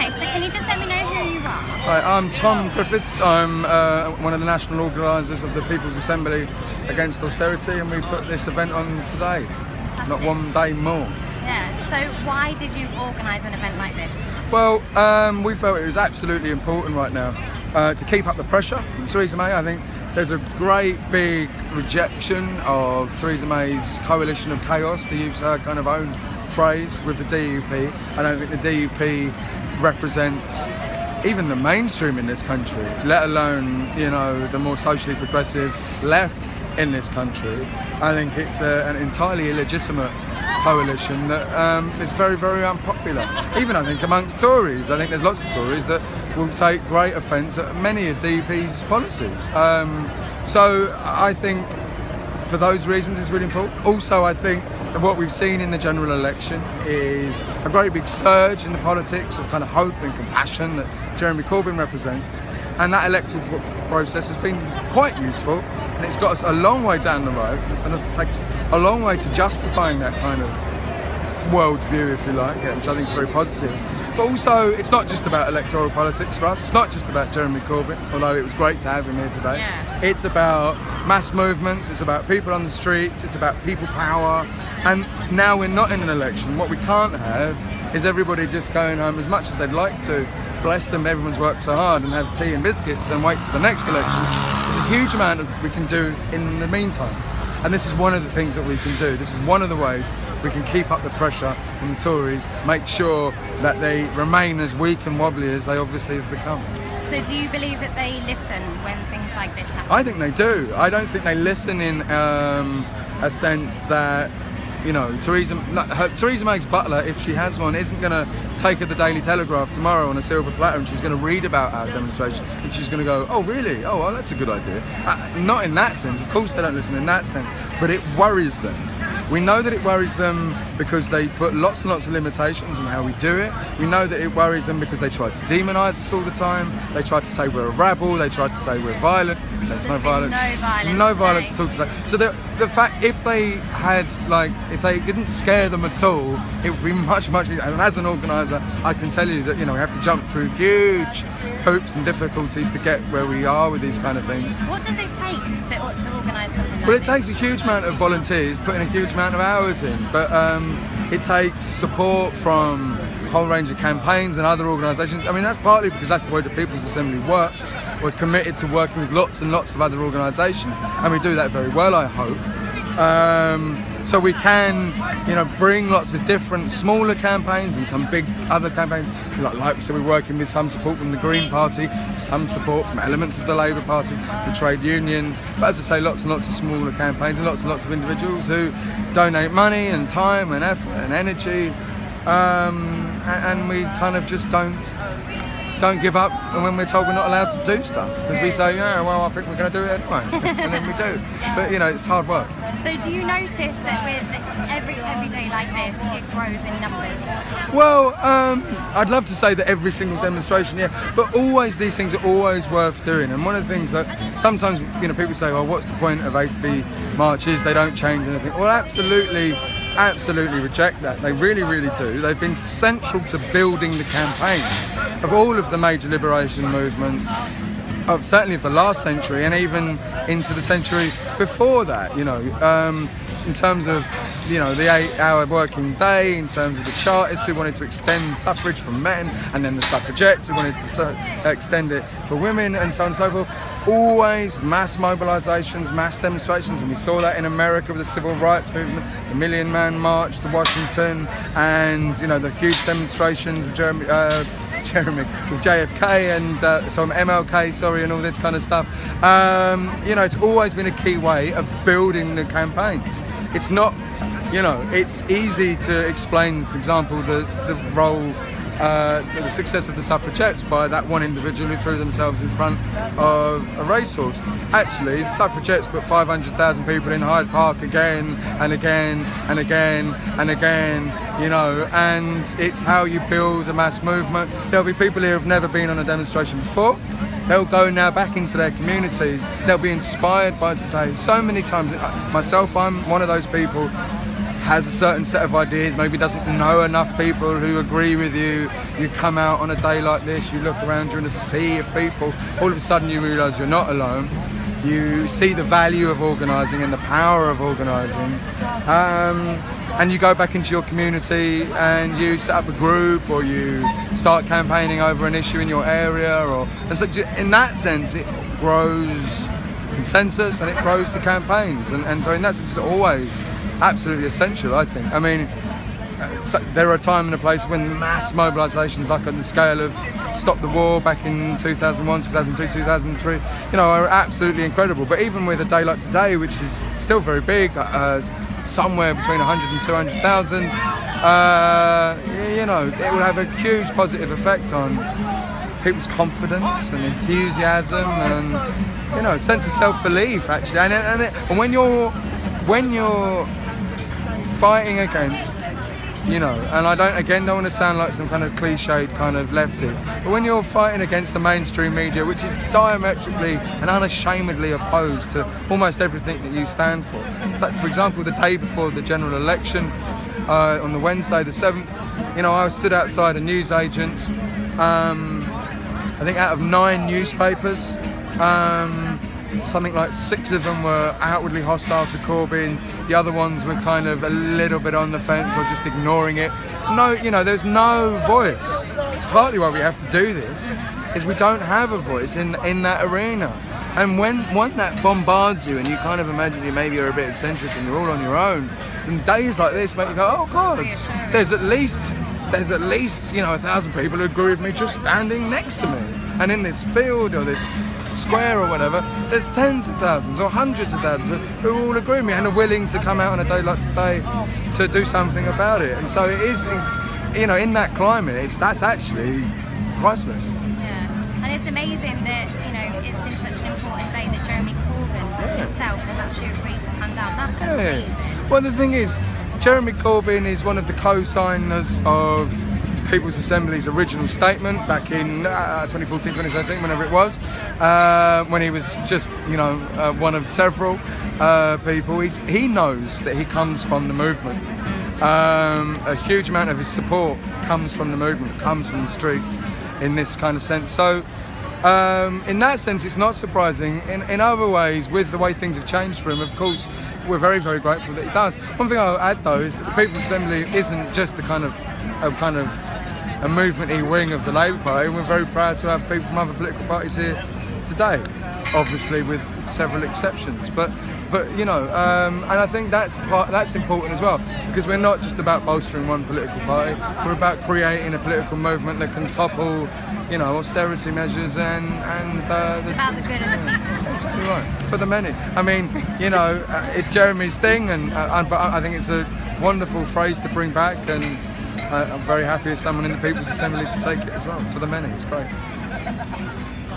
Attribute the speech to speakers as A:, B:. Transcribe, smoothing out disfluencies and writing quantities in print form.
A: Okay, so can you just let me know who you are?
B: Hi, I'm Tom Griffiths. I'm one of the national organisers of the People's Assembly Against Austerity, and we put this event on today. Not one day more.
A: Yeah, so why did you organise an event like this?
B: Well, we felt it was absolutely important right now to keep up the pressure on Theresa May. I think there's a great big rejection of Theresa May's coalition of chaos, to use her kind of own phrase, with the DUP. I don't think the DUP represents even the mainstream in this country, let alone, you know, the more socially progressive left in this country. I think it's an entirely illegitimate coalition that is very, very unpopular. Even I think amongst Tories. I think there's lots of Tories that will take great offence at many of DUP's policies. So I think for those reasons it's really important. Also, I think that what we've seen in the general election is a great big surge in the politics of kind of hope and compassion that Jeremy Corbyn represents. And that electoral process has been quite useful, and it's got us a long way down the road. It takes a long way to justifying that kind of worldview, if you like, which I think is very positive. But also, it's not just about electoral politics for us. It's not just about Jeremy Corbyn, although it was great to have him here today.
A: Yeah.
B: It's about mass movements, it's about people on the streets, it's about people power. And now we're not in an election. What we can't have is everybody just going home as much as they'd like to. Bless them, everyone's worked so hard, and have tea and biscuits and wait for the next election. There's a huge amount that we can do in the meantime. And this is one of the things that we can do. This is one of the ways we can keep up the pressure on the Tories, make sure that they remain as weak and wobbly as they obviously have become.
A: So do you believe that they listen when things like this happen?
B: I think they do. I don't think they listen in a sense that, you know, Theresa May's butler, if she has one, isn't going to take her the Daily Telegraph tomorrow on a silver platter, and she's going to read about our demonstration, and she's going to go, oh really? Oh well, that's a good idea. Not in that sense. Of course they don't listen in that sense, but it worries them. We know that it worries them because they put lots and lots of limitations on how we do it. We know that it worries them because they try to demonise us all the time. They try to say we're a rabble. They try to say we're violent. There's no violence. No violence at all today. So the fact, if they didn't scare them at all, it would be much, much easier. And as an organiser, I can tell you that, you know, we have to jump through huge hoops and difficulties to get where we are with these kind of things.
A: What does it take to organise something like
B: Well, it
A: this?
B: takes a huge amount of volunteers putting a huge amount of hours in, but it takes support from a whole range of campaigns and other organisations. I mean, that's partly because that's the way the People's Assembly works. We're committed to working with lots and lots of other organisations, and we do that very well, I hope. So we can, you know, bring lots of different smaller campaigns and some big other campaigns. Like we said, we're working with some support from the Green Party, some support from elements of the Labour Party, the trade unions. But as I say, lots and lots of smaller campaigns and lots of individuals who donate money and time and effort and energy. And we kind of just don't give up when we're told we're not allowed to do stuff, because we say, yeah, well, I think we're going to do it anyway, and then we do. But you know, it's hard work.
A: So do you notice that with every day like this, it grows in numbers?
B: Well, I'd love to say that every single demonstration, yeah, but always these things are always worth doing. And one of the things that sometimes, you know, people say, well, what's the point of A2B marches? They don't change anything. Well, absolutely reject that. They really, really do. They've been central to building the campaigns of all of the major liberation movements, certainly of the last century and even into the century before that, you know, in terms of, you know, the 8-hour working day, in terms of the Chartists who wanted to extend suffrage for men, and then the suffragettes who wanted to extend it for women, and so on and so forth. Always mass mobilisations, mass demonstrations, and we saw that in America with the Civil Rights Movement, the Million Man March to Washington, and, you know, the huge demonstrations with with JFK and MLK, and all this kind of stuff. You know, it's always been a key way of building the campaigns. It's not, you know, it's easy to explain, for example, the role, the success of the suffragettes by that one individual who threw themselves in front of a racehorse. Actually, the suffragettes put 500,000 people in Hyde Park again and again and again and again, you know, and it's how you build a mass movement. There'll be people here who've never been on a demonstration before. They'll go now back into their communities. They'll be inspired by today. So many times, myself, I'm one of those people has a certain set of ideas, maybe doesn't know enough people who agree with you. You come out on a day like this, you look around, you're in a sea of people, all of a sudden you realise you're not alone. You see the value of organising and the power of organising, and you go back into your community and you set up a group, or you start campaigning over an issue in your area, and so in that sense it grows consensus and it grows the campaigns, and so in that sense it's always absolutely essential, I think. I mean, there are a time and a place when mass mobilisations, like on the scale of Stop the War back in 2001, 2002, 2003, are absolutely incredible. But even with a day like today, which is still very big, somewhere between 100 and 200,000, it will have a huge positive effect on people's confidence and enthusiasm and sense of self-belief, actually. And when you're fighting against, and I don't want to sound like some kind of cliched kind of lefty, but when you're fighting against the mainstream media, which is diametrically and unashamedly opposed to almost everything that you stand for. Like, for example, the day before the general election, on the Wednesday the 7th, I stood outside a newsagent. I think out of 9 newspapers, something like 6 of them were outwardly hostile to Corbyn. The other ones were kind of a little bit on the fence or just ignoring it. No, there's no voice. It's partly why we have to do this, is we don't have a voice in that arena. And when that bombards you and you kind of imagine maybe you're a bit eccentric and you're all on your own, and days like this make you go, oh God, there's at least 1,000 people who agree with me just standing next to me. And in this field or this square or whatever, there's tens of thousands or hundreds of thousands who all agree with me and are willing to come out on a day like today to do something about it. And so it is, in that climate, that's actually priceless.
A: Yeah, and it's amazing that, it's been such an important day that Jeremy Corbyn himself has actually agreed to come down. That's amazing.
B: Well, the thing is, Jeremy Corbyn is one of the co-signers of People's Assembly's original statement back in 2014, 2013, whenever it was, when he was just, one of several people. He knows that he comes from the movement. A huge amount of his support comes from the movement, comes from the streets in this kind of sense. So in that sense, it's not surprising. In other ways, with the way things have changed for him, of course, we're very, very grateful that he does. One thing I'll add, though, is that the People's Assembly isn't just a movement-y wing of the Labour Party. We're very proud to have people from other political parties here today, obviously with several exceptions. But and I think that's important as well, because we're not just about bolstering one political party. We're about creating a political movement that can topple, austerity measures and
A: it's about the good of the people.
B: Exactly right. For the many. I mean, it's Jeremy's thing, but I think it's a wonderful phrase to bring back, and I'm very happy as someone in the People's Assembly to take it as well. For the many, it's great.